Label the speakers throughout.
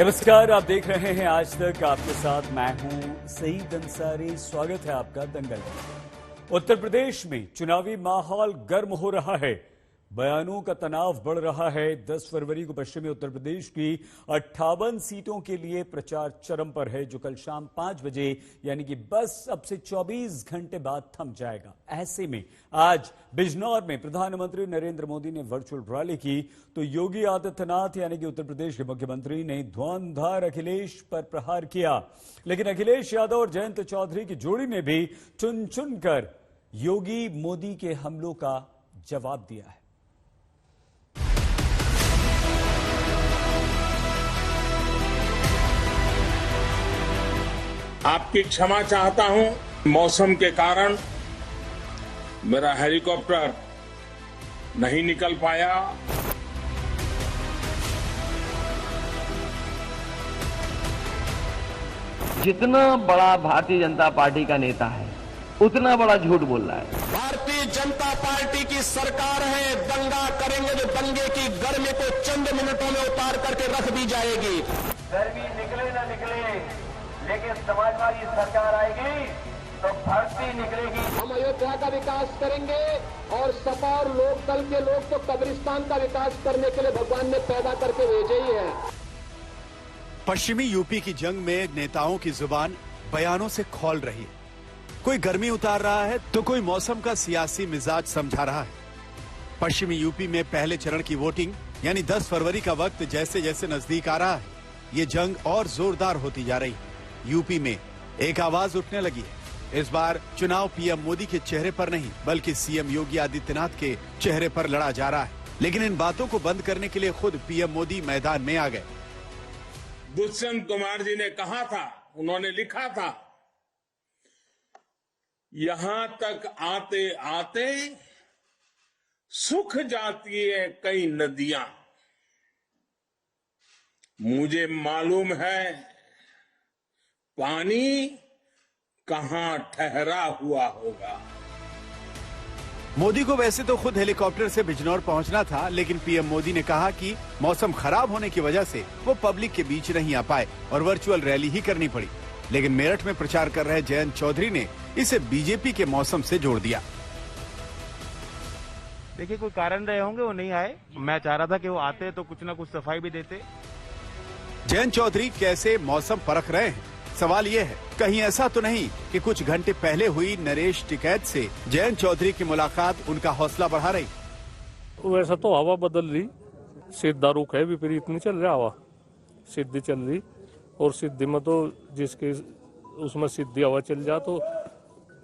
Speaker 1: नमस्कार, आप देख रहे हैं आज तक। आपके साथ मैं हूं सईद अंसारी। स्वागत है आपका दंगल में। उत्तर प्रदेश में चुनावी माहौल गर्म हो रहा है, बयानों का तनाव बढ़ रहा है। 10 फरवरी को पश्चिमी उत्तर प्रदेश की 58 सीटों के लिए प्रचार चरम पर है, जो कल शाम 5 बजे यानी कि बस अब से 24 घंटे बाद थम जाएगा। ऐसे में आज बिजनौर में प्रधानमंत्री नरेंद्र मोदी ने वर्चुअल रैली की, तो योगी आदित्यनाथ यानी कि उत्तर प्रदेश के मुख्यमंत्री ने धुआंधार अखिलेश पर प्रहार किया। लेकिन अखिलेश यादव और जयंत चौधरी की जोड़ी ने भी चुन चुनकर योगी मोदी के हमलों का जवाब दिया है।
Speaker 2: आपकी क्षमा चाहता हूं, मौसम के कारण मेरा हेलीकॉप्टर नहीं निकल पाया।
Speaker 3: जितना बड़ा भारतीय जनता पार्टी का नेता है, उतना बड़ा झूठ बोल रहा है।
Speaker 4: भारतीय जनता पार्टी की सरकार है, दंगा करेंगे तो दंगे की गर्मी को चंद मिनटों में उतार करके रख दी जाएगी।
Speaker 5: गर्मी निकले ना निकले, लेकिन समाजवादी सरकार आएगी तो भर्ती निकलेगी।
Speaker 4: हम अयोध्या का विकास करेंगे और सपा और लोकदल के लोग तो कब्रिस्तान का विकास करने के लिए भगवान ने पैदा करके भेजे ही है।
Speaker 6: पश्चिमी यूपी की जंग में नेताओं की जुबान बयानों से खौल रही है। कोई गर्मी उतार रहा है तो कोई मौसम का सियासी मिजाज समझा रहा है। पश्चिमी यूपी में पहले चरण की वोटिंग यानी 10 फरवरी का वक्त जैसे जैसे नजदीक आ रहा है, ये जंग और जोरदार होती जा रही है। यूपी में एक आवाज उठने लगी है। इस बार चुनाव पीएम मोदी के चेहरे पर नहीं, बल्कि सीएम योगी आदित्यनाथ के चेहरे पर लड़ा जा रहा है। लेकिन इन बातों को बंद करने के लिए खुद पीएम मोदी मैदान में आ गए।
Speaker 2: दुष्यंत कुमार जी ने कहा था, उन्होंने लिखा था, यहां तक आते आते सूख जाती है कई नदियां। मुझे मालूम है पानी कहां ठहरा हुआ होगा।
Speaker 6: मोदी को वैसे तो खुद हेलीकॉप्टर से बिजनौर पहुंचना था, लेकिन पीएम मोदी ने कहा कि मौसम खराब होने की वजह से वो पब्लिक के बीच नहीं आ पाए और वर्चुअल रैली ही करनी पड़ी। लेकिन मेरठ में प्रचार कर रहे जयंत चौधरी ने इसे बीजेपी के मौसम से जोड़ दिया।
Speaker 7: देखिए, कोई कारण रहे होंगे, वो नहीं आए। मैं चाह रहा था कि वो आते तो कुछ ना कुछ सफाई भी देते।
Speaker 6: जयंत चौधरी कैसे मौसम परख रहे हैं? सवाल ये है, कहीं ऐसा तो नहीं कि कुछ घंटे पहले हुई नरेश टिकैत से जयंत चौधरी की मुलाकात उनका हौसला बढ़ा रही?
Speaker 8: वैसा तो हवा बदल रही, सीधा रुख है, विपरीत नहीं चल रहा, हवा सीधी चल रही। और सिद्धि में तो जिसके उसमें सिद्धि हवा चल जा तो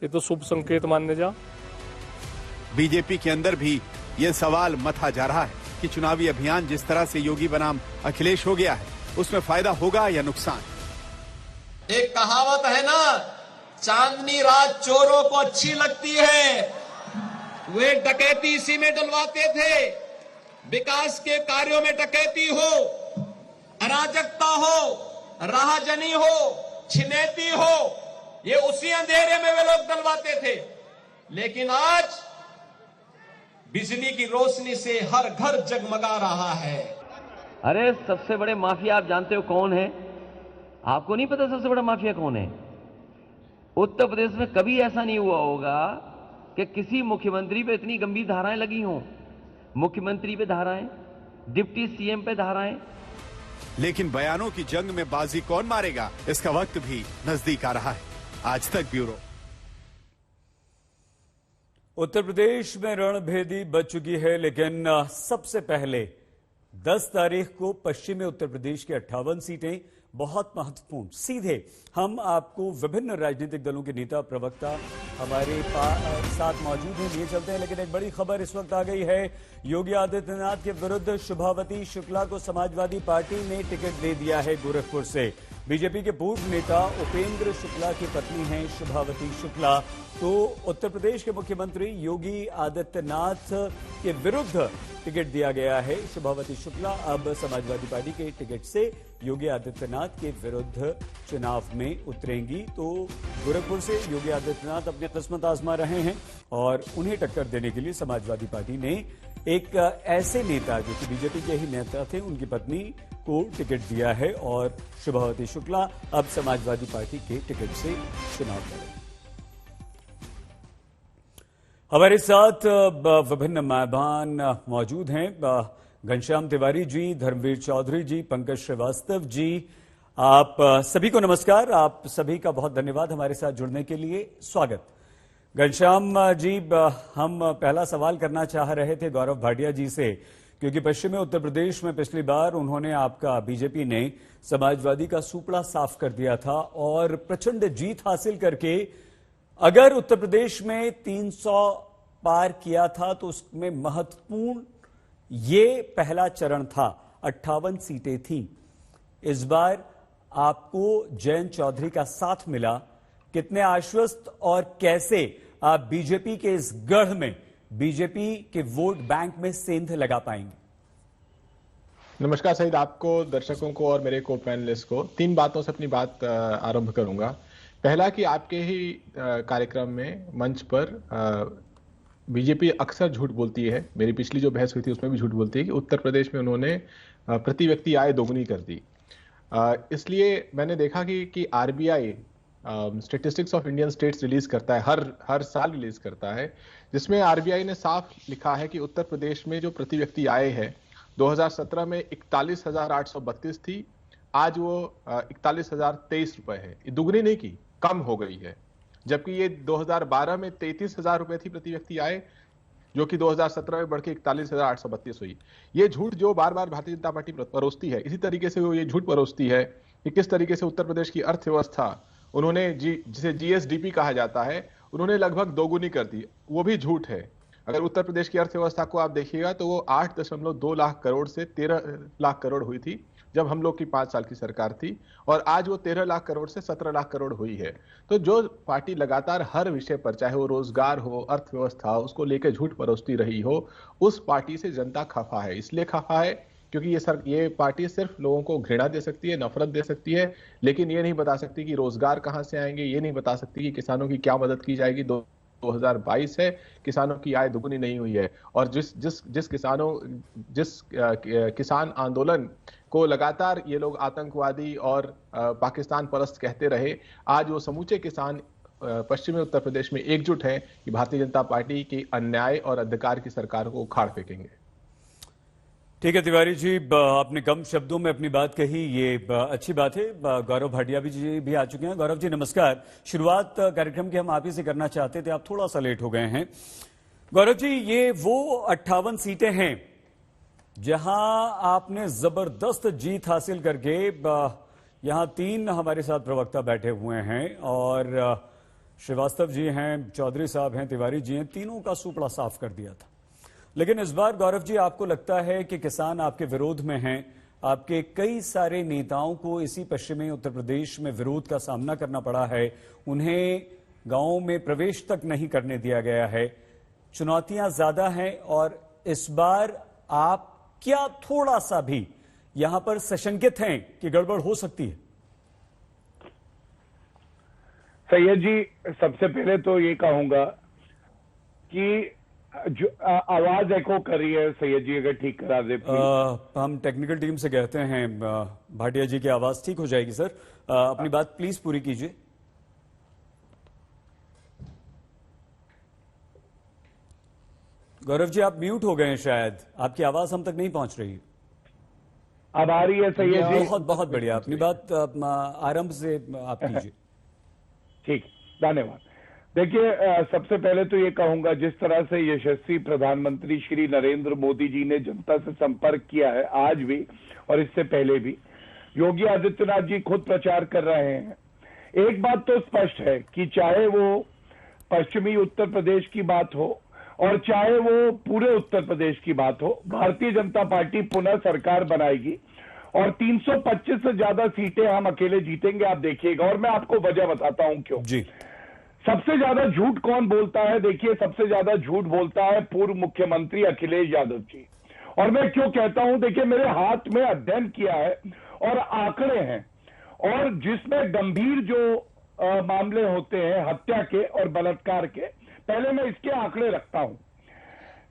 Speaker 8: ये तो शुभ संकेत मानने जा।
Speaker 6: बीजेपी के अंदर भी ये सवाल मथा जा रहा है कि चुनावी अभियान जिस तरह से योगी बनाम अखिलेश हो गया है, उसमें फायदा होगा या नुकसान।
Speaker 4: एक कहावत है ना, चांदनी रात चोरों को अच्छी लगती है। वे डकैती इसी में डलवाते थे। विकास के कार्यों में डकैती हो, अराजकता हो, राहजनी हो, छिनैती हो, ये उसी अंधेरे में वे लोग डलवाते थे। लेकिन आज बिजली की रोशनी से हर घर जगमगा रहा है।
Speaker 3: अरे सबसे बड़े माफिया आप जानते हो कौन है? आपको नहीं पता सबसे बड़ा माफिया कौन है? उत्तर प्रदेश में कभी ऐसा नहीं हुआ होगा कि किसी मुख्यमंत्री पे इतनी गंभीर धाराएं लगी हों। मुख्यमंत्री पे धाराएं, डिप्टी सीएम पे धाराएं।
Speaker 6: लेकिन बयानों की जंग में बाजी कौन मारेगा, इसका वक्त भी नजदीक आ रहा है। आज तक ब्यूरो।
Speaker 1: उत्तर प्रदेश में रणभेदी बच चुकी है, लेकिन सबसे पहले 10 तारीख को पश्चिमी उत्तर प्रदेश की 58 सीटें बहुत महत्वपूर्ण। सीधे हम आपको विभिन्न राजनीतिक दलों के नेता, प्रवक्ता हमारे साथ मौजूद हैं, लिए चलते हैं। लेकिन एक बड़ी खबर इस वक्त आ गई है, योगी आदित्यनाथ के विरुद्ध शुभावती शुक्ला को समाजवादी पार्टी ने टिकट दे दिया है गोरखपुर से। बीजेपी के पूर्व नेता उपेंद्र शुक्ला की पत्नी हैं शुभावती शुक्ला। तो उत्तर प्रदेश के मुख्यमंत्री योगी आदित्यनाथ के विरुद्ध टिकट दिया गया है। शुभावती शुक्ला अब समाजवादी पार्टी के टिकट से योगी आदित्यनाथ के विरुद्ध चुनाव में उतरेंगी। तो गोरखपुर से योगी आदित्यनाथ अपनी किस्मत आजमा रहे हैं और उन्हें टक्कर देने के लिए समाजवादी पार्टी ने एक ऐसे नेता जो कि बीजेपी के ही नेता थे, उनकी पत्नी को टिकट दिया है और शुभावती शुक्ला अब समाजवादी पार्टी के टिकट से चुनाव लड़ेंगे। हमारे साथ विभिन्न मेहमान मौजूद हैं। घनश्याम तिवारी जी, धर्मवीर चौधरी जी, पंकज श्रीवास्तव जी, आप सभी को नमस्कार। आप सभी का बहुत धन्यवाद हमारे साथ जुड़ने के लिए। स्वागत। घनश्याम जी, हम पहला सवाल करना चाह रहे थे गौरव भाटिया जी से, क्योंकि पश्चिमी उत्तर प्रदेश में पिछली बार उन्होंने आपका बीजेपी ने समाजवादी का सुपड़ा साफ कर दिया था और प्रचंड जीत हासिल करके अगर उत्तर प्रदेश में 300 पार किया था तो उसमें महत्वपूर्ण ये पहला चरण था, 58 सीटें थीं। इस बार आपको जयंत चौधरी का साथ मिला, कितने आश्वस्त और कैसे आप बीजेपी के इस गढ़ में, बीजेपी के वोट बैंक में सेंध लगा पाएंगे?
Speaker 9: नमस्कार सईद, आपको, दर्शकों को और मेरे को पैनलिस्ट को। 3 बातों से अपनी बात आरंभ करूंगा। पहला कि आपके ही कार्यक्रम में, मंच पर बीजेपी अक्सर झूठ बोलती है। मेरी पिछली जो बहस हुई थी उसमें भी झूठ बोलती है कि उत्तर प्रदेश में उन्होंने प्रति व्यक्ति आय दोगुनी कर दी। इसलिए मैंने देखा कि RBI statistics of Indian states release करता है, हर साल रिलीज करता है, जिसमें आरबीआई ने साफ लिखा है कि उत्तर प्रदेश में जो प्रति व्यक्ति आय है 2017 में 41,832 थी, आज वो 41,023 रुपए है। ये दुगनी नहीं की, कम हो गई है। जबकि ये 2012 में 33,000 रुपए थी प्रति व्यक्ति आय, जो कि 2017 में बढ़ के 41,832 हुई। ये झूठ जो बार बार भारतीय जनता पार्टी परोसती है, इसी तरीके से वो ये झूठ परोसती है कि किस तरीके से उत्तर प्रदेश की अर्थव्यवस्था उन्होंने जिसे जीएसडीपी कहा जाता है, उन्होंने लगभग दोगुनी कर दी। वो भी झूठ है। अगर उत्तर प्रदेश की अर्थव्यवस्था को आप देखिएगा तो वो 8.2 लाख करोड़ से 13 लाख करोड़ हुई थी जब हम लोग की 5 साल की सरकार थी, और आज वो 13 लाख करोड़ से 17 लाख करोड़ हुई है। तो जो पार्टी लगातार हर विषय पर, चाहे वो रोजगार हो, अर्थव्यवस्था हो, उसको लेकर झूठ परोसती रही हो, उस पार्टी से जनता खफा है। इसलिए खफा है क्योंकि ये पार्टी सिर्फ लोगों को घृणा दे सकती है, नफरत दे सकती है, लेकिन ये नहीं बता सकती कि रोजगार कहां से आएंगे, ये नहीं बता सकती कि किसानों की क्या मदद की जाएगी। 2022 है, किसानों की आय दुगुनी नहीं हुई है। और जिस किसान आंदोलन को लगातार ये लोग आतंकवादी और पाकिस्तान परस्त कहते रहे, आज वो समूचे किसान पश्चिमी उत्तर प्रदेश में एकजुट हैं कि भारतीय जनता पार्टी की अन्याय और अंधकार की सरकार को उखाड़ फेंकेंगे।
Speaker 1: ठीक है तिवारी जी, आपने कम शब्दों में अपनी बात कही, ये अच्छी बात है। गौरव भाटिया जी भी आ चुके हैं। गौरव जी नमस्कार। शुरुआत कार्यक्रम की हम आप ही से करना चाहते थे, आप थोड़ा सा लेट हो गए हैं। गौरव जी, ये वो 58 सीटें हैं जहां आपने जबरदस्त जीत हासिल करके, यहां 3 हमारे साथ प्रवक्ता बैठे हुए हैं और श्रीवास्तव जी हैं, चौधरी साहब हैं, तिवारी जी हैं, तीनों का सुपड़ा साफ कर दिया था। लेकिन इस बार गौरव जी, आपको लगता है कि किसान आपके विरोध में हैं? आपके कई सारे नेताओं को इसी पश्चिमी उत्तर प्रदेश में विरोध का सामना करना पड़ा है, उन्हें गांवों में प्रवेश तक नहीं करने दिया गया है, चुनौतियां ज्यादा हैं, और इस बार आप क्या थोड़ा सा भी यहां पर सशंकित हैं कि गड़बड़ हो सकती है?
Speaker 10: सैयद जी, सबसे पहले तो ये कहूंगा कि जो आवाज एको कर रही है, सैयद जी अगर ठीक करा दे।
Speaker 1: हम टेक्निकल टीम से कहते हैं भाटिया जी की आवाज ठीक हो जाएगी सर। अपनी बात प्लीज पूरी कीजिए। गौरव जी, आप म्यूट हो गए हैं शायद, आपकी आवाज हम तक नहीं पहुंच रही।
Speaker 10: अब आ रही है सैयद जी?
Speaker 1: बहुत बहुत बढ़िया, अपनी बात आरंभ से आप कीजिए।
Speaker 10: ठीक, धन्यवाद। देखिए, सबसे पहले तो ये कहूंगा, जिस तरह से यशस्वी प्रधानमंत्री श्री नरेंद्र मोदी जी ने जनता से संपर्क किया है, आज भी और इससे पहले भी योगी आदित्यनाथ जी खुद प्रचार कर रहे हैं। एक बात तो स्पष्ट है कि चाहे वो पश्चिमी उत्तर प्रदेश की बात हो और चाहे वो पूरे उत्तर प्रदेश की बात हो, भारतीय जनता पार्टी पुनः सरकार बनाएगी और 325 से ज्यादा सीटें हम अकेले जीतेंगे, आप देखिएगा। और मैं आपको वजह बताता हूं क्यों।
Speaker 1: जी।
Speaker 10: सबसे ज्यादा झूठ कौन बोलता है? देखिए, सबसे ज्यादा झूठ बोलता है पूर्व मुख्यमंत्री अखिलेश यादव जी। और मैं क्यों कहता हूं? देखिए, मेरे हाथ में अध्ययन किया है और आंकड़े हैं, और जिसमें गंभीर जो मामले होते हैं हत्या के और बलात्कार के, पहले मैं इसके आंकड़े रखता हूं।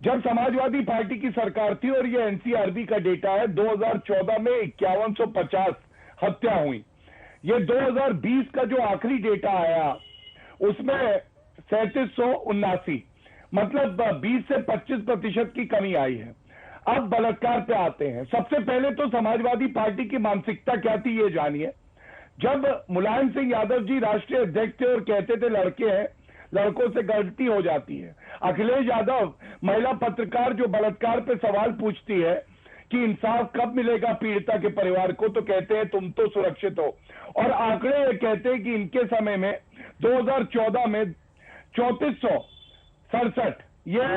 Speaker 10: जब समाजवादी पार्टी की सरकार थी, और ये एनसीआरबी का डेटा है, 2014 में 5150 हत्या हुई। ये 2020 का जो आखिरी डेटा आया उसमें 3779, मतलब 20 से 25% की कमी आई है। अब बलात्कार पे आते हैं। सबसे पहले तो समाजवादी पार्टी की मानसिकता क्या थी ये जानिए। जब मुलायम सिंह यादव जी राष्ट्रीय अध्यक्ष थे और कहते थे लड़के हैं, लड़कों से गलती हो जाती है। अखिलेश यादव महिला पत्रकार जो बलात्कार पे सवाल पूछती है कि इंसाफ कब मिलेगा पीड़िता के परिवार को, तो कहते हैं तुम तो सुरक्षित हो। और आंकड़े ये कहते हैं कि इनके समय में 2014 में 3467 ये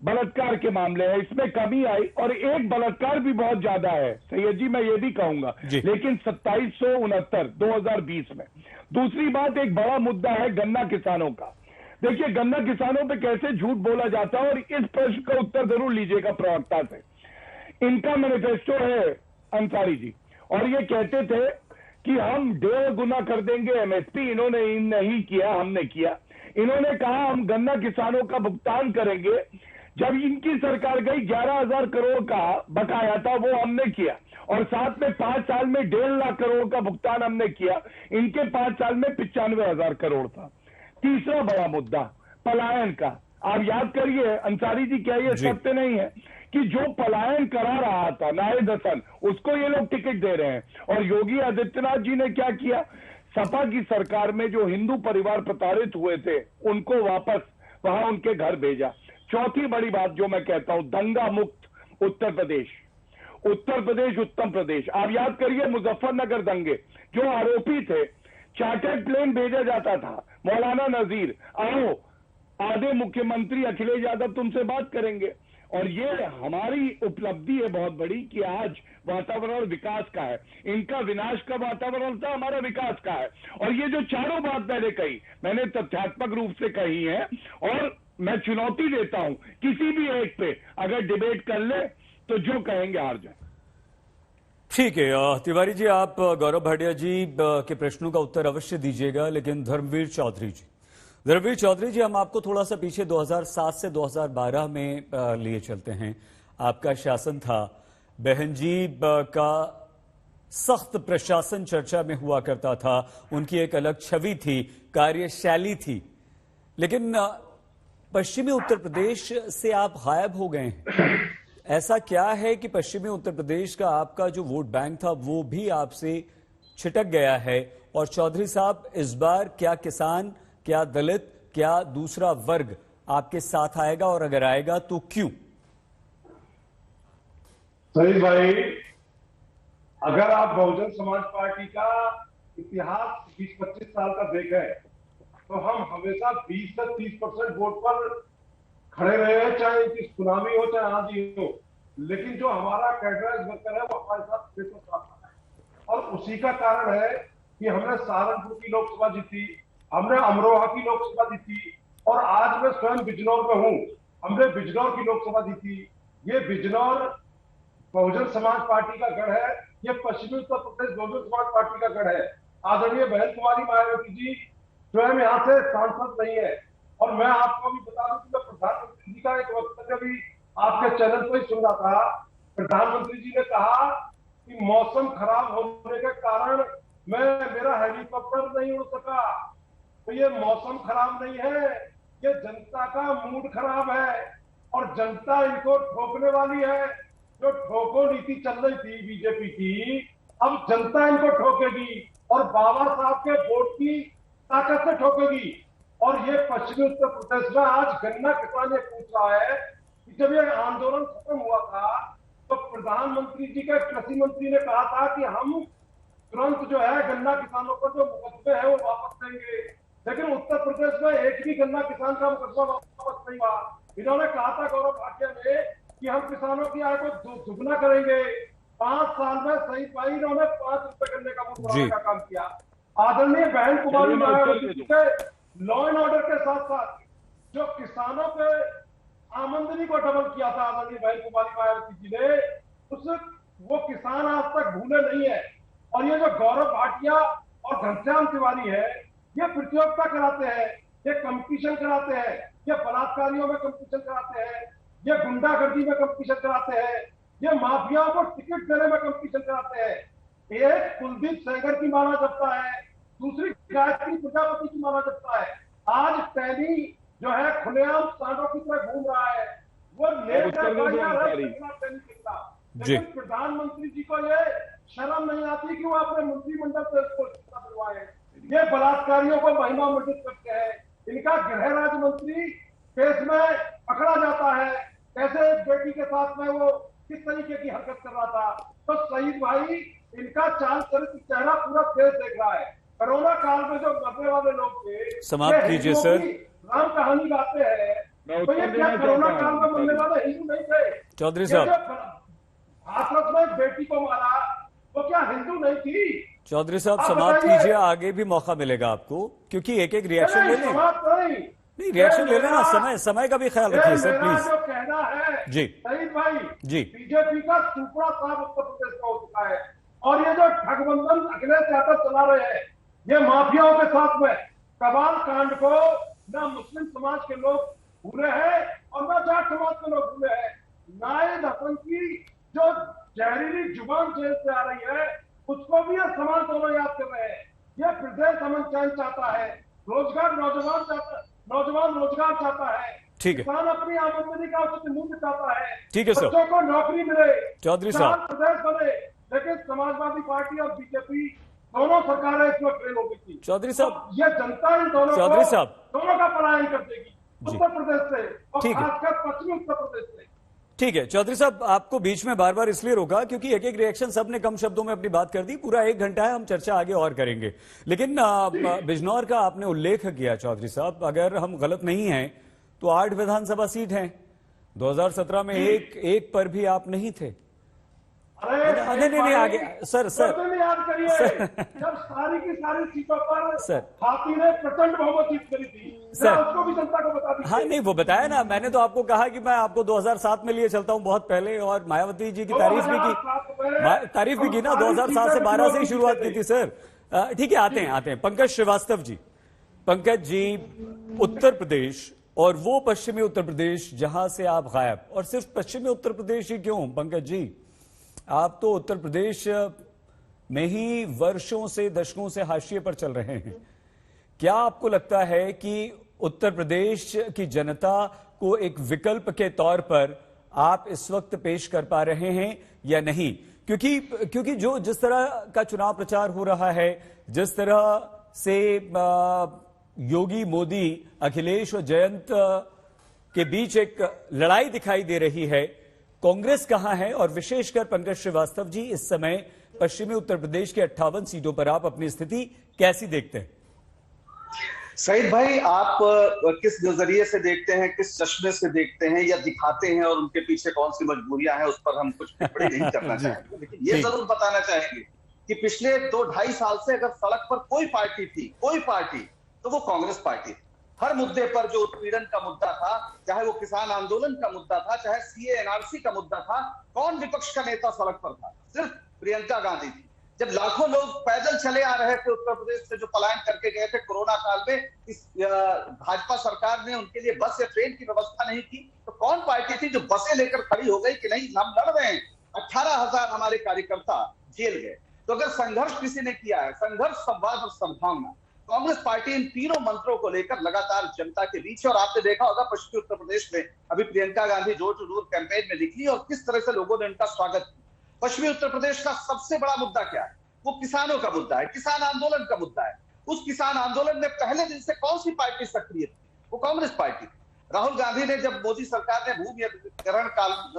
Speaker 10: बलात्कार के मामले हैं, इसमें कमी आई। और एक बलात्कार भी बहुत ज्यादा है सैयद जी, मैं ये भी कहूंगा, लेकिन 2769 2020 में। दूसरी बात, एक बड़ा मुद्दा है गन्ना किसानों का। देखिए गन्ना किसानों पे कैसे झूठ बोला जाता है, और इस प्रश्न का उत्तर जरूर लीजिएगा प्रवक्ता से। इनका मैनिफेस्टो है अंसारी जी, और ये कहते थे कि हम 1.5 गुना कर देंगे एमएसपी। इन्होंने नहीं किया, हमने किया। इन्होंने कहा हम गन्ना किसानों का भुगतान करेंगे। जब इनकी सरकार गई 11,000 करोड़ का बकाया था, वो हमने किया। और साथ में 5 साल में 1.5 लाख करोड़ का भुगतान हमने किया। इनके 5 साल में 95,000 करोड़ था। तीसरा बड़ा मुद्दा पलायन का। आप याद करिए अंसारी जी, क्या ये सत्य नहीं है कि जो पलायन करा रहा था नाहिद हसन, उसको ये लोग टिकट दे रहे हैं। और योगी आदित्यनाथ जी ने क्या किया, सपा की सरकार में जो हिंदू परिवार प्रताड़ित हुए थे उनको वापस वहां उनके घर भेजा। चौथी बड़ी बात जो मैं कहता हूं, दंगा मुक्त उत्तर प्रदेश, उत्तर प्रदेश उत्तम प्रदेश। आप याद करिए मुजफ्फरनगर दंगे, जो आरोपी थे चार्टर्ड प्लेन भेजा जाता था। मौलाना नजीर, आओ आधे मुख्यमंत्री अखिलेश यादव तुमसे बात करेंगे। और ये हमारी उपलब्धि है बहुत बड़ी कि आज वातावरण विकास का है। इनका विनाश का वातावरण था, हमारा विकास का है। और ये जो चारों बात मैंने कही, मैंने तथ्यात्मक रूप से कही है, और मैं चुनौती देता हूं किसी भी एक पे अगर डिबेट कर ले तो जो कहेंगे हार जाए।
Speaker 1: ठीक है तिवारी जी, आप गौरव भाटिया जी के प्रश्नों का उत्तर अवश्य दीजिएगा, लेकिन धर्मवीर चौधरी जी, हम आपको थोड़ा सा पीछे 2007 से 2012 में लिए चलते हैं। आपका शासन था, बहन जी का सख्त प्रशासन चर्चा में हुआ करता था, उनकी एक अलग छवि थी, कार्यशैली थी। लेकिन पश्चिमी उत्तर प्रदेश से आप गायब हो गए हैं। ऐसा क्या है कि पश्चिमी उत्तर प्रदेश का आपका जो वोट बैंक था वो भी आपसे छिटक गया है? और चौधरी साहब, इस बार क्या किसान, क्या दलित, क्या दूसरा वर्ग आपके साथ आएगा, और अगर आएगा तो क्यों?
Speaker 11: सही भाई, अगर आप बहुजन समाज पार्टी का इतिहास 20-25 साल का देखें तो हम हमेशा 20 से 30% वोट पर खड़े रहे हैं, चाहे इनकी सुनामी हो चाहे आंधी हो। लेकिन जो हमारा कैडर वर्कर है वो हमारे साथ है, और उसी का कारण है कि हमने सहारनपुर की लोकसभा जीती, हमने अमरोहा की लोकसभा जीती, और आज मैं स्वयं बिजनौर में हूं, हमने बिजनौर की लोकसभा जीती। ये बिजनौर बहुजन समाज पार्टी का गढ़ है, ये पश्चिमी उत्तर प्रदेश बहुजन समाज पार्टी का गढ़ है। आदरणीय बहन कुमारी मायावती जी स्वयं यहाँ से सांसद नहीं है। और मैं आपको भी बता दूं कि मैं प्रधानमंत्री जी का एक वक्तव्य भी आपके चैनल पर ही सुन रहा था। प्रधानमंत्री जी ने कहा कि मौसम खराब होने के कारण मेरा हेलीकॉप्टर नहीं उड़ सका। तो ये मौसम खराब नहीं है, ये जनता का मूड खराब है, और जनता इनको ठोकने वाली है। जो ठोको नीति चल रही थी बीजेपी की, अब जनता इनको ठोकेगी, और बाबा साहब के वोट की ताकत से ठोकेगी। और ये पश्चिमी उत्तर प्रदेश में आज गन्ना किसान ये पूछ रहा है कि जब ये आंदोलन खत्म हुआ था तो प्रधानमंत्री जी के कृषि मंत्री ने कहा था कि हम तुरंत जो है गन्ना किसानों पर जो मुकदमे है वो वापस लेंगे। लेकिन उत्तर प्रदेश में एक भी गन्ना किसान का मुकदमा वापस नहीं हुआ। इन्होंने कहा था गौरव भाटिया ने कि हम किसानों की आय को दुगना करेंगे। 5 साल में सही पाई, इन्होंने 5 रुपए करने का बढ़ाने का काम किया। आदरणीय बहन कुमारी मायावती जी के लॉ एंड ऑर्डर के साथ साथ जो किसानों पे आमदनी को डबल किया था आदरणीय बहन कुमारी मायावती जी ने, उससे वो किसान आज तक भूले नहीं है। और ये जो गौरव भाटिया और घनश्याम तिवारी है, ये प्रतियोगिता कराते हैं, ये कंपटीशन कराते हैं, ये बलात्कारियों में कंपटीशन कराते हैं। ये गुंडागर्दी में कंपटीशन कराते हैं, ये माफियाओं को टिकट देने में कंपटीशन कराते हैं। एक कुलदीप सेंगर की माला जपता है, दूसरी गायत्री प्रजापति की माला जपता है। आज टैनी जो है खुलेआम सांडों की तरह घूम रहा है, वो लेकिन प्रधानमंत्री जी को ये शर्म नहीं आती कि वो अपने मंत्रिमंडल से इसको दिलवाए। ये बलात्कारियों को महिमा मंडित करते हैं। इनका गृह राज्य मंत्री केस में पकड़ा जाता है, कैसे बेटी के साथ में वो किस तरीके की हरकत कर रहा था। तो शहीद भाई, इनका चाल चरित्र चेहरा पूरा देश देख रहा है। कोरोना काल में जो मरने वाले लोग थे,
Speaker 1: समाप्त कीजिए सर।
Speaker 11: राम कहानी गाते हैं, तो ये क्या कोरोना काल में मरने वाले हिंदू नहीं थे?
Speaker 1: चौधरी साहब,
Speaker 11: हाथरस में बेटी को मारा, वो क्या हिंदू नहीं थी?
Speaker 1: चौधरी साहब समाप्त कीजिए, आगे भी मौका मिलेगा आपको, क्योंकि एक एक रिएक्शन ले लें। नहीं, रिएक्शन ले लेना, समय का भी ख्याल रखिए सर प्लीज।
Speaker 11: जो कहना है
Speaker 1: जी
Speaker 11: शहीद भाई
Speaker 1: जी,
Speaker 11: बीजेपी का सुपड़ा साफ उत्तर प्रदेश का हो चुका है। और ये जो ठगबंधन अखिलेश यादव चला रहे हैं, ये माफियाओं के साथ में कबाल कांड को न मुस्लिम समाज के लोग भूले हैं और न जाट समाज के लोग भूले हैं। नायद हसन की जो जहरीली जुबान जेल से आ रही है, उसको भी ये समाज दोनों याद कर रहे हैं। ये प्रदेश अमन चैन चाहता है, रोजगार नौजवान रोजगार चाहता है,
Speaker 1: ठीक है,
Speaker 11: किसान अपनी आमदनी का उचित मूल्य चाहता है,
Speaker 1: ठीक है सर,
Speaker 11: बच्चों को नौकरी मिले,
Speaker 1: चौधरी साहब
Speaker 11: प्रदेश बने। लेकिन समाजवादी पार्टी और बीजेपी दोनों सरकारें इसमें फेल हो गई थी।
Speaker 1: चौधरी साहब,
Speaker 11: ये जनता इन दोनों
Speaker 1: चौधरी साहब,
Speaker 11: दोनों का पलायन कर देगी उत्तर प्रदेश से, और
Speaker 1: ठीक है,
Speaker 11: खासकर पश्चिमी उत्तर प्रदेश से।
Speaker 1: ठीक है चौधरी साहब, आपको बीच में बार बार इसलिए रोका क्योंकि एक एक रिएक्शन सबने कम शब्दों में अपनी बात कर दी। पूरा 1 घंटा है, हम चर्चा आगे और करेंगे। लेकिन बिजनौर का आपने उल्लेख किया चौधरी साहब, अगर हम गलत नहीं हैं तो 8 विधानसभा सीट हैं। 2017 में एक पर भी आप नहीं थे। नहीं आगे सर
Speaker 11: याद करिए, जब सारी की सारी सीटों पर
Speaker 1: सर
Speaker 11: हाथी ने प्रचंड बहुमत जीत करी थी,
Speaker 1: सर
Speaker 11: उसको भी जनता को बता दीजिए।
Speaker 1: हाँ नहीं, वो बताया ना, मैंने तो आपको कहा कि मैं आपको 2007 में लिए चलता हूं बहुत पहले, और मायावती जी की तारीफ भी की ना, 2007 से 12 से ही शुरुआत की थी सर। ठीक है, आते हैं पंकज श्रीवास्तव जी। पंकज जी, उत्तर प्रदेश और वो पश्चिमी उत्तर प्रदेश जहां से आप गायब, और सिर्फ पश्चिमी उत्तर प्रदेश ही क्यों पंकज जी, आप तो उत्तर प्रदेश में ही वर्षों से दशकों से हाशिए पर चल रहे हैं। क्या आपको लगता है कि उत्तर प्रदेश की जनता को एक विकल्प के तौर पर आप इस वक्त पेश कर पा रहे हैं या नहीं? क्योंकि जो जिस तरह का चुनाव प्रचार हो रहा है, जिस तरह से योगी, मोदी, अखिलेश और जयंत के बीच एक लड़ाई दिखाई दे रही है, कांग्रेस कहां है? और विशेषकर पंकज श्रीवास्तव जी, इस समय पश्चिमी उत्तर प्रदेश के 58 सीटों पर आप अपनी स्थिति कैसी देखते हैं?
Speaker 12: सईद भाई, आप किस नजरिए से देखते हैं, किस चश्मे से देखते हैं या दिखाते हैं, और उनके पीछे कौन सी मजबूरियां हैं, उस पर हम कुछ टिप्पणी नहीं करना चाहेंगे। लेकिन ये जरूर बताना चाहेंगे कि पिछले 2-2.5 साल से अगर सड़क पर कोई पार्टी तो वो कांग्रेस पार्टी। हर मुद्दे पर जो उत्पीड़न का मुद्दा था, चाहे वो किसान आंदोलन का मुद्दा था, चाहे सीए एनआरसी का मुद्दा था, कौन विपक्ष का नेता सड़क पर था? सिर्फ प्रियंका गांधी थी। जब लाखों लोग पैदल चले आ रहे थे उत्तर प्रदेश से, जो पलायन करके गए थे कोरोना काल में, इस भाजपा सरकार ने उनके लिए बस या ट्रेन की व्यवस्था नहीं की, तो कौन पार्टी थी जो बसें लेकर खड़ी हो गई कि नहीं हम लड़ रहे हैं? 18,000 हमारे कार्यकर्ता जेल गए। तो अगर संघर्ष किसी ने किया है, संघर्ष, संवाद और सद्भावना, कांग्रेस पार्टी इन तीनों मंत्रों को लेकर लगातार जनता के बीच है। और आपने देखा होगा पश्चिमी उत्तर प्रदेश में अभी Priyanka Gandhi door to door campaign में निकली और किस तरह से लोगों ने उनका स्वागत किया। पश्चिमी उत्तर प्रदेश का सबसे बड़ा मुद्दा क्या है? वो किसानों का मुद्दा है, किसान आंदोलन का मुद्दा है। उस किसान आंदोलन में पहले दिन से कौन सी पार्टी सक्रिय थी? वो कांग्रेस पार्टी। राहुल गांधी ने जब मोदी सरकार ने भूमि अधिग्रहण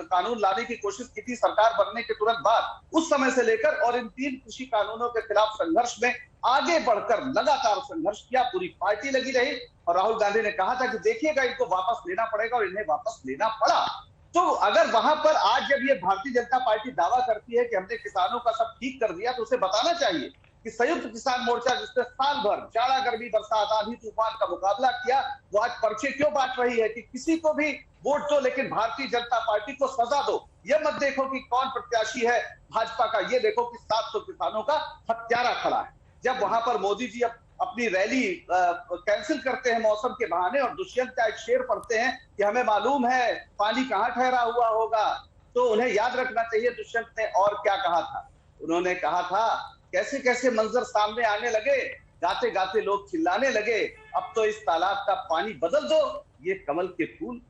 Speaker 12: कानून लाने की कोशिश की थी सरकार बनने के तुरंत बाद, उस समय से लेकर और इन 3 कृषि कानूनों के खिलाफ संघर्ष में आगे बढ़कर लगातार संघर्ष किया, पूरी पार्टी लगी रही। और राहुल गांधी ने कहा था कि देखिएगा इनको वापस लेना पड़ेगा, और इन्हें वापस लेना पड़ा। तो अगर वहां पर आज जब ये भारतीय जनता पार्टी दावा करती है कि हमने किसानों का सब ठीक कर दिया, तो उसे बताना चाहिए कि संयुक्त किसान मोर्चा जिसने साल भर जाड़ा, गर्मी, बरसात, आंधी, तूफान का मुकाबला किया, वो आज पर्चे क्यों बांट रही है कि किसी को भी वोट दो लेकिन भारतीय जनता पार्टी को सजा दो। ये मत देखो कि कौन प्रत्याशी है भाजपा का, ये देखो कि 700 किसानों का हत्यारा खड़ा है। जब वहां पर मोदी जी अब अपनी रैली कैंसिल करते हैं मौसम के बहाने, और दुष्यंत का एक शेर पढ़ते हैं कि हमें मालूम है पानी कहाँ ठहरा हुआ होगा। तो उन्हें याद रखना चाहिए दुष्यंत ने और क्या कहा था। उन्होंने कहा था कैसे कैसे मंजर सामने आने लगे, गाते गाते लोग चिल्लाने लगे, अब तो इस तालाब का पानी बदल दो, ये कमल के फूल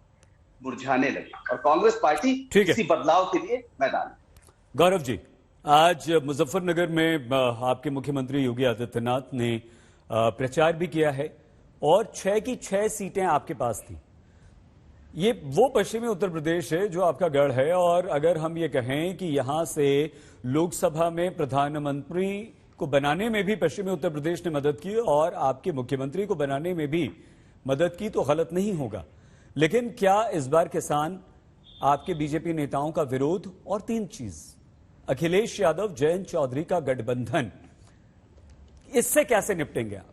Speaker 12: मुरझाने लगे। और कांग्रेस पार्टी इसी बदलाव के लिए मैदान में।
Speaker 1: गौरव जी, आज मुजफ्फरनगर में आपके मुख्यमंत्री योगी आदित्यनाथ ने प्रचार भी किया है और 6 की 6 सीटें आपके पास थी। ये वो पश्चिमी उत्तर प्रदेश है जो आपका गढ़ है, और अगर हम ये कहें कि यहां से लोकसभा में प्रधानमंत्री को बनाने में भी पश्चिमी उत्तर प्रदेश ने मदद की और आपके मुख्यमंत्री को बनाने में भी मदद की, तो गलत नहीं होगा। लेकिन क्या इस बार किसान आपके बीजेपी नेताओं का विरोध और 3 चीज, अखिलेश यादव जयंत चौधरी का गठबंधन, इससे कैसे निपटेंगे आप?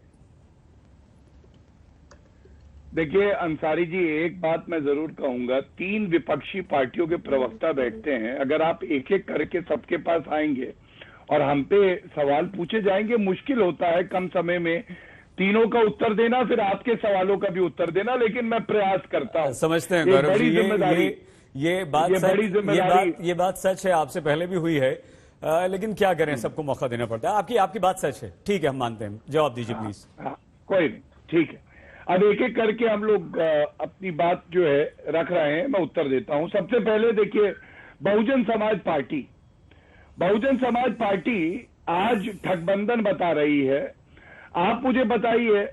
Speaker 10: देखिए अंसारी जी, एक बात मैं जरूर कहूंगा, 3 विपक्षी पार्टियों के प्रवक्ता बैठते हैं, अगर आप एक एक करके सबके पास आएंगे और हम पे सवाल पूछे जाएंगे, मुश्किल होता है कम समय में तीनों का उत्तर देना, फिर आपके सवालों का भी उत्तर देना, लेकिन मैं प्रयास करता हूं।
Speaker 1: समझते हैं गौरव जी, ये बात सच है, आपसे पहले भी हुई है, लेकिन क्या करें, सबको मौका देना पड़ता है। आपकी बात सच है, ठीक है, हम मानते हैं। जवाब दीजिए प्लीज।
Speaker 10: कोई नहीं, ठीक है। अब एक एक करके हम लोग अपनी बात जो है रख रहे हैं, मैं उत्तर देता हूं। सबसे पहले देखिए, बहुजन समाज पार्टी आज ठगबंधन बता रही है। आप मुझे बताइए,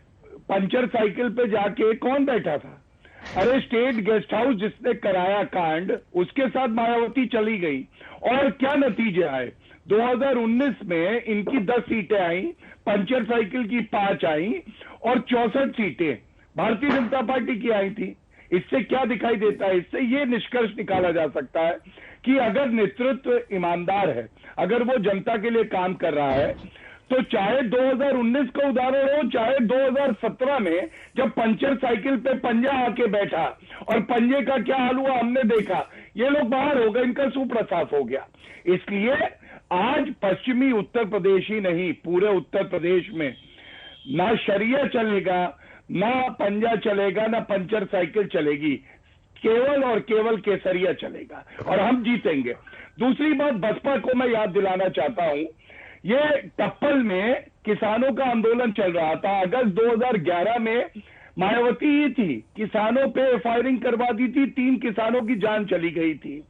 Speaker 10: पंचर साइकिल पे जाके कौन बैठा था? अरे स्टेट गेस्ट हाउस जिसने कराया कांड, उसके साथ मायावती चली गई, और क्या नतीजे आए? 2019 में इनकी 10 सीटें आई, पंचर साइकिल की 5 आई, और 64 सीटें भारतीय जनता पार्टी की आई थी। इससे क्या दिखाई देता है? इससे ये निष्कर्ष निकाला जा सकता है कि अगर नेतृत्व ईमानदार है, अगर वो जनता के लिए काम कर रहा है, तो चाहे 2019 का उदाहरण हो, चाहे 2017 में जब पंचर साइकिल पे पंजा आके बैठा और पंजे का क्या हाल हुआ हमने देखा, ये लोग बाहर हो गए, इनका सुप्रसाद हो गया। इसलिए आज पश्चिमी उत्तर प्रदेश ही नहीं, पूरे उत्तर प्रदेश में ना शरिया चलेगा, ना पंजा चलेगा, ना पंचर साइकिल चलेगी, केवल और केवल केसरिया चलेगा, और हम जीतेंगे। दूसरी बात, बसपा को मैं याद दिलाना चाहता हूं, ये टप्पल में किसानों का आंदोलन चल रहा था। अगस्त 2011 में मायावती ही थी, किसानों पे फायरिंग करवा दी थी, 3 किसानों की जान चली गई थी।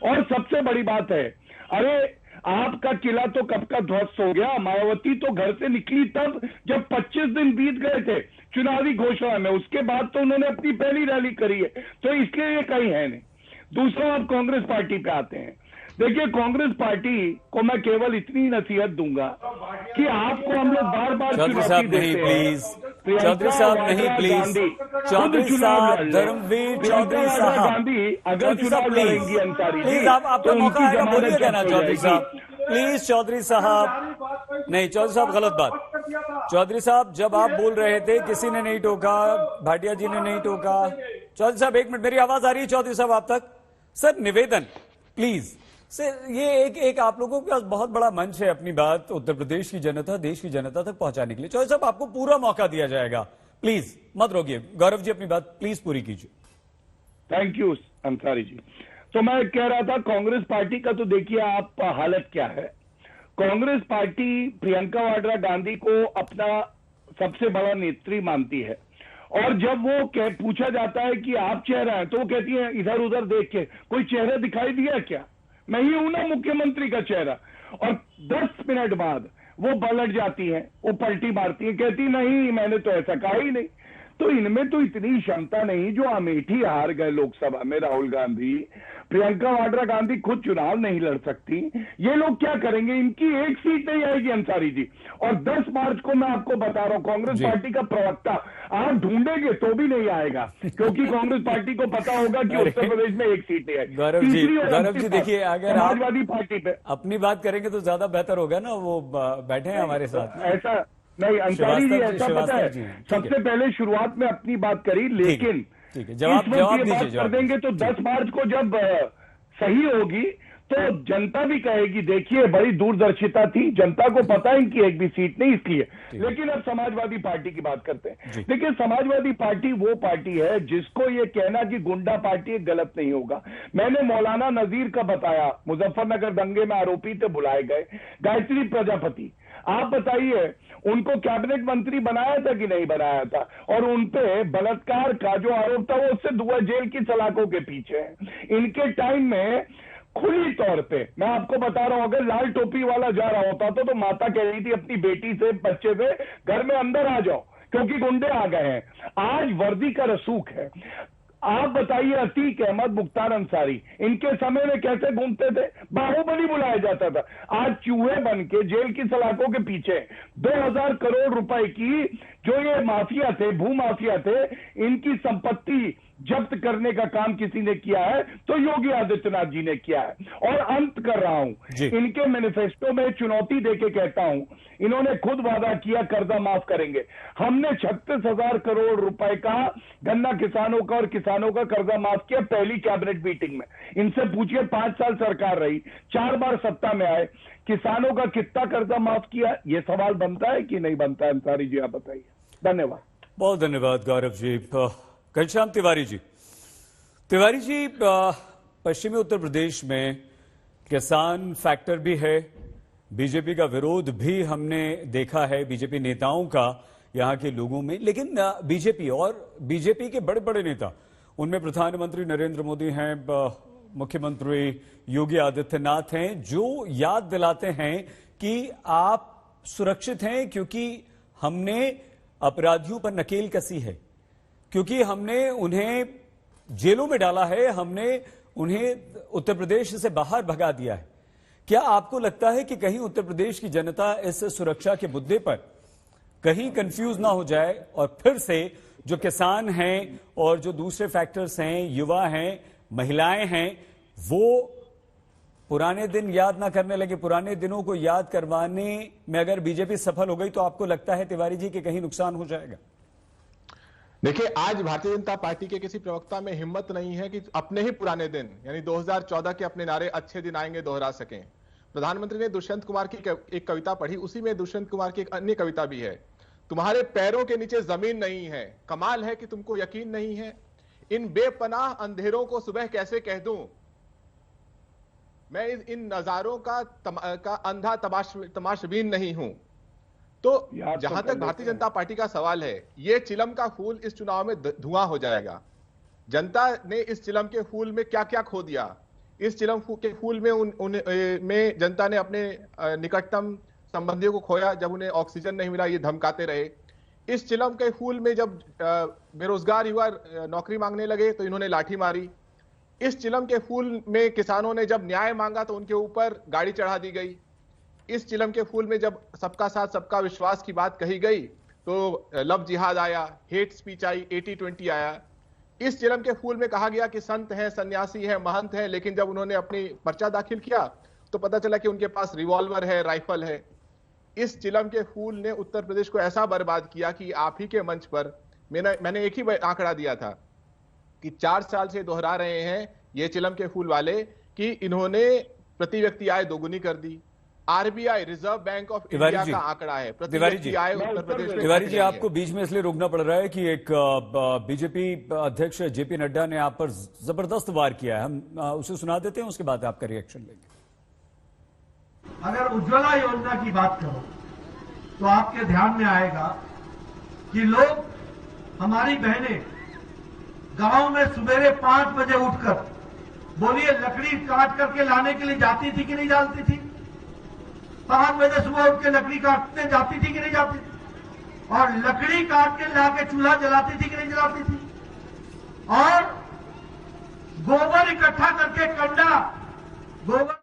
Speaker 10: और सबसे बड़ी बात है, अरे आपका किला तो कब का ध्वस्त हो गया, मायावती तो घर से निकली तब जब 25 दिन बीत गए थे चुनावी घोषणा में, उसके बाद तो उन्होंने अपनी पहली रैली करी है, तो इसलिए ये कहीं है नहीं। दूसरा, आप कांग्रेस पार्टी पे आते हैं। देखिए, कांग्रेस पार्टी को मैं केवल इतनी नसीहत दूंगा कि आपको हम लोग बार बार
Speaker 1: चौधरी साहब नहीं, प्लीज चौधरी साहब नहीं, प्लीज चौधरी साहब, धर्मवीर चौधरी साहब,
Speaker 10: गांधी अगर चुनाव लड़ेंगी अंसारी,
Speaker 1: प्लीज आप आपका मौका आएगा, बोलिएगा ना चौधरी साहब, प्लीज चौधरी साहब। नहीं चौधरी साहब, गलत बात। चौधरी साहब, जब आप बोल रहे थे किसी ने नहीं टोका, भाटिया जी ने नहीं टोका। चौधरी साहब 1 मिनट, मेरी आवाज आ रही है चौधरी साहब आप तक? सर निवेदन प्लीज सर, ये एक आप लोगों के पास बहुत बड़ा मंच है अपनी बात उत्तर प्रदेश की जनता, देश की जनता तक पहुंचाने के लिए। चौधरी साहब, आपको पूरा मौका दिया जाएगा, प्लीज मत रोकिए। गौरव जी अपनी बात प्लीज पूरी कीजिए।
Speaker 10: Thank you Ansari ji. तो मैं कह रहा था, कांग्रेस पार्टी का तो देखिए आप हालत क्या है। कांग्रेस पार्टी प्रियंका वाड्रा गांधी को अपना सबसे बड़ा नेत्री मानती है, और जब वो पूछा जाता है कि आप चेहरा है, तो वो कहती है इधर उधर देख के, कोई चेहरा दिखाई दिया क्या? मैं ही हूं ना मुख्यमंत्री का चेहरा। और 10 मिनट बाद वो पलट जाती है, वो पलटी मारती है, कहती नहीं मैंने तो ऐसा कहा ही नहीं। तो इनमें तो इतनी क्षमता नहीं, जो अमेठी हार गए लोकसभा में राहुल गांधी, प्रियंका वाड्रा गांधी खुद चुनाव नहीं लड़ सकती, ये लोग क्या करेंगे? इनकी 1 सीट नहीं आएगी अंसारी जी। और 10 मार्च को मैं आपको बता रहा हूं, कांग्रेस पार्टी का प्रवक्ता आप ढूंढेंगे तो भी नहीं आएगा, क्योंकि कांग्रेस पार्टी को पता होगा कि उत्तर प्रदेश में 1 सीट नहीं आएगी।
Speaker 1: गौरव जी देखिए, अगर आप
Speaker 10: समाजवादी पार्टी पे
Speaker 1: अपनी बात करेंगे तो ज्यादा बेहतर होगा ना, वो बैठे हैं हमारे साथ।
Speaker 10: ऐसा नहीं अंसारी जी, ऐसा पता है, सबसे पहले शुरुआत में अपनी बात करी, लेकिन
Speaker 1: ठीक है, जवाब दीजिए।
Speaker 10: कर देंगे तो 10 मार्च को जब सही होगी तो जनता भी कहेगी देखिए बड़ी दूरदर्शिता थी, जनता को पता है कि एक भी सीट नहीं इसलिए। लेकिन अब समाजवादी पार्टी की बात करते हैं। देखिए समाजवादी पार्टी वो पार्टी है जिसको ये कहना कि गुंडा पार्टी गलत नहीं होगा। मैंने मौलाना नजीर का बताया, मुजफ्फरनगर दंगे में आरोपी थे, बुलाए गए। गायत्री प्रजापति, आप बताइए उनको कैबिनेट मंत्री बनाया था कि नहीं बनाया था? और उनपे बलात्कार का जो आरोप था वो उससे दुआ जेल की सलाखों के पीछे है। इनके टाइम में खुली तौर पे मैं आपको बता रहा हूं, अगर लाल टोपी वाला जा रहा होता तो माता कह रही थी अपनी बेटी से, बच्चे से, घर में अंदर आ जाओ क्योंकि गुंडे आ गए हैं। आज वर्दी का रसूख है। आप बताइए अतीक अहमद, मुख्तार अंसारी, इनके समय में कैसे घूमते थे? बाहुबली बुलाया जाता था। आज चूहे बन के जेल की सलाखों के पीछे 2000 करोड़ रुपए की जो ये माफिया थे, भू माफिया थे, इनकी संपत्ति जब्त करने का काम किसी ने किया है तो योगी आदित्यनाथ जी ने किया है। और अंत कर रहा हूं, इनके मैनिफेस्टो में चुनौती देके कहता हूं, इन्होंने खुद वादा किया कर्जा माफ करेंगे। हमने 36,000 करोड़ रुपए का गन्ना किसानों का और किसानों का कर्जा माफ किया पहली कैबिनेट मीटिंग में। इनसे पूछिए 5 साल सरकार रही, 4 बार सत्ता में आए, किसानों का कितना कर्जा माफ किया? ये सवाल बनता है कि नहीं बनता है? अंसारी जी आप बताइए। धन्यवाद।
Speaker 1: बहुत धन्यवाद गौरव जी। घनश्याम तिवारी जी, पश्चिमी उत्तर प्रदेश में किसान फैक्टर भी है, बीजेपी का विरोध भी हमने देखा है, बीजेपी नेताओं का यहां के लोगों में। लेकिन बीजेपी के बड़े बड़े नेता, उनमें प्रधानमंत्री नरेंद्र मोदी हैं, मुख्यमंत्री योगी आदित्यनाथ हैं, जो याद दिलाते हैं कि आप सुरक्षित हैं क्योंकि हमने अपराधियों पर नकेल कसी है, क्योंकि हमने उन्हें जेलों में डाला है, हमने उन्हें उत्तर प्रदेश से बाहर भगा दिया है। क्या आपको लगता है कि कहीं उत्तर प्रदेश की जनता इस सुरक्षा के मुद्दे पर कहीं कंफ्यूज ना हो जाए और फिर से जो किसान हैं और जो दूसरे फैक्टर्स हैं, युवा हैं, महिलाएं हैं, वो पुराने दिन याद ना करने लगे? पुराने दिनों को याद करवाने में अगर बीजेपी सफल हो गई तो आपको लगता है तिवारी जी कि कहीं नुकसान हो जाएगा?
Speaker 9: देखिए, आज भारतीय जनता पार्टी के किसी प्रवक्ता में हिम्मत नहीं है कि अपने ही पुराने दिन यानी 2014 के अपने नारे अच्छे दिन आएंगे दोहरा सकें। प्रधानमंत्री ने दुष्यंत कुमार की एक कविता पढ़ी, उसी में दुष्यंत कुमार की एक अन्य कविता भी है। तुम्हारे पैरों के नीचे जमीन नहीं है, कमाल है कि तुमको यकीन नहीं है। इन बेपनाह अंधेरों को सुबह कैसे कह दूं, मैं इन नजारों का अंधा तमाशबीन नहीं हूं। तो जहां तक भारतीय जनता पार्टी का सवाल है, ये चिलम का फूल इस चुनाव में धुआं हो जाएगा। जनता ने इस चिलम के फूल में क्या क्या खो दिया। इस चिलम के फूल में जनता ने अपने निकटतम संबंधियों को खोया, जब उन्हें ऑक्सीजन नहीं मिला ये धमकाते रहे। इस चिलम के फूल में जब बेरोजगार युवा नौकरी मांगने लगे तो इन्होंने लाठी मारी। इस चिलम के फूल में किसानों ने जब न्याय मांगा तो उनके ऊपर गाड़ी चढ़ा दी गई। इस चिलम के फूल में जब सबका साथ सबका विश्वास की बात कही गई तो लव जिहाद आया, हेट स्पीच आई, 80-20 आया। इस चिलम के फूल में कहा गया कि संत हैं, सन्यासी हैं, महंत हैं, लेकिन जब उन्होंने अपनी पर्चा दाखिल किया तो पता चला कि उनके पास रिवॉल्वर है, राइफल है। इस चिलम के फूल ने उत्तर प्रदेश को ऐसा बर्बाद किया कि आप ही के मंच पर मैंने एक ही आंकड़ा दिया था कि 4 साल से दोहरा रहे हैं ये चिलम के फूल वाले कि इन्होंने प्रति व्यक्ति आय दोगुनी कर दी। RBI, reserve bank of India का आंकड़ा है प्रति व्यक्ति आय उत्तर प्रदेश में।
Speaker 1: तिवारी जी, आपको बीच में इसलिए रोकना पड़ रहा है कि एक बीजेपी अध्यक्ष जेपी नड्डा ने आप पर जबरदस्त वार किया है, हम उसे सुना देते हैं, उसके बाद आपका रिएक्शन लेंगे।
Speaker 13: अगर उज्ज्वला योजना की बात करो तो आपके ध्यान में आएगा कि लोग, हमारी बहनें गांव में सवेरे 5 बजे उठकर, बोलिए लकड़ी काट करके लाने के लिए जाती थी कि नहीं जाती थी? 5 बजे सुबह उठ के लकड़ी काटने जाती थी कि नहीं जाती थी? और लकड़ी काट के लाके चूल्हा जलाती थी कि नहीं जलाती थी? और गोबर इकट्ठा करके कंडा, गोबर